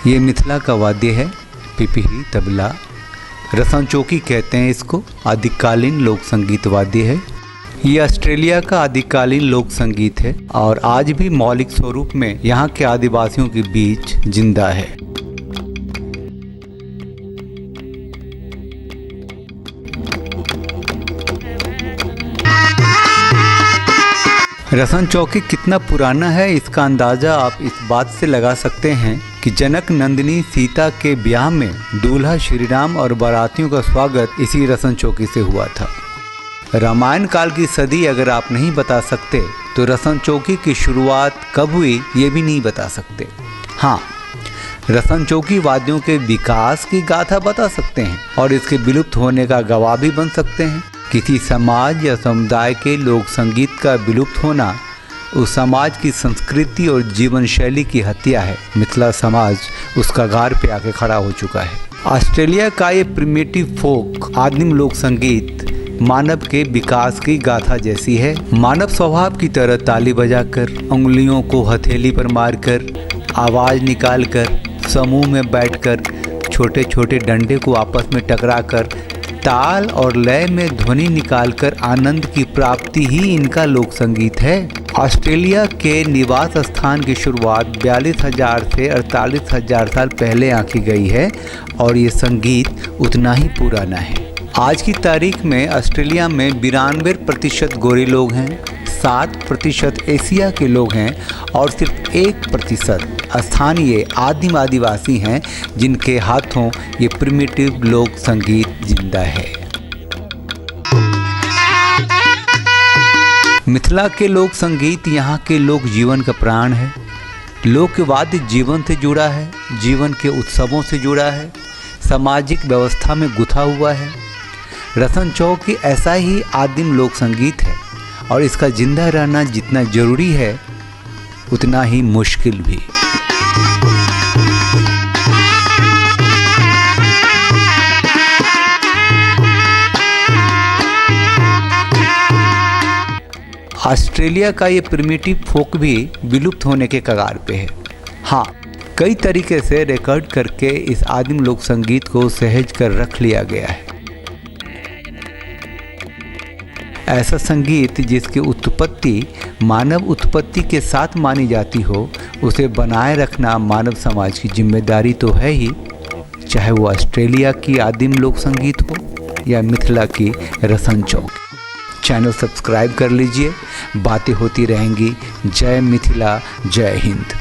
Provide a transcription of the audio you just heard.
ये मिथिला का वाद्य है, पिपही तबला। रसन चौकी कहते हैं इसको। आदिकालीन लोक संगीत वाद्य है। ये ऑस्ट्रेलिया का आदिकालीन लोक संगीत है और आज भी मौलिक स्वरूप में यहाँ के आदिवासियों के बीच जिंदा है। रसन चौकी कितना पुराना है इसका अंदाज़ा आप इस बात से लगा सकते हैं कि जनक नंदिनी सीता के ब्याह में दूल्हा श्री राम और बारातियों का स्वागत इसी रसन चौकी से हुआ था। रामायण काल की सदी अगर आप नहीं बता सकते तो रसन चौकी की शुरुआत कब हुई ये भी नहीं बता सकते। हाँ, रसन चौकी वाद्यों के विकास की गाथा बता सकते हैं और इसके विलुप्त होने का गवाह भी बन सकते हैं। किसी समाज या समुदाय के लोक संगीत का विलुप्त होना उस समाज की संस्कृति और जीवन शैली की हत्या है। मिथिला समाज उस कगार पे आके खड़ा हो चुका है। ऑस्ट्रेलिया का ये प्रिमिटिव फोक आदिम लोक संगीत मानव के विकास की गाथा जैसी है। मानव स्वभाव की तरह ताली बजाकर, उंगलियों को हथेली पर मारकर, आवाज़ निकालकर, समूह में बैठकर, छोटे छोटे डंडे को आपस में टकराकर, ताल और लय में ध्वनि निकालकर आनंद की प्राप्ति ही इनका लोक संगीत है। ऑस्ट्रेलिया के निवास स्थान की शुरुआत 42,000 से 48,000 साल पहले आंकी गई है और ये संगीत उतना ही पुराना है। आज की तारीख में ऑस्ट्रेलिया में 92% गोरे लोग हैं, 7% एशिया के लोग हैं और सिर्फ 1% स्थानीय आदिम आदिवासी हैं जिनके हाथों ये प्रिमिटिव लोक संगीत जिंदा है। मिथिला के लोक संगीत यहाँ के लोक जीवन का प्राण है। लोक वाद्य जीवन से जुड़ा है, जीवन के उत्सवों से जुड़ा है, सामाजिक व्यवस्था में गुथा हुआ है। रसन चौकी ऐसा ही आदिम लोक संगीत है और इसका जिंदा रहना जितना जरूरी है उतना ही मुश्किल भी। ऑस्ट्रेलिया का ये प्रिमिटिव फोक भी विलुप्त होने के कगार पे है। हाँ, कई तरीके से रिकॉर्ड करके इस आदिम लोक संगीत को सहेज कर रख लिया गया है। ऐसा संगीत जिसकी उत्पत्ति मानव उत्पत्ति के साथ मानी जाती हो, उसे बनाए रखना मानव समाज की जिम्मेदारी तो है ही, चाहे वो ऑस्ट्रेलिया की आदिम लोक संगीत हो या मिथिला की रसन चौकी। चैनल सब्सक्राइब कर लीजिए, बातें होती रहेंगी। जय मिथिला, जय हिंद।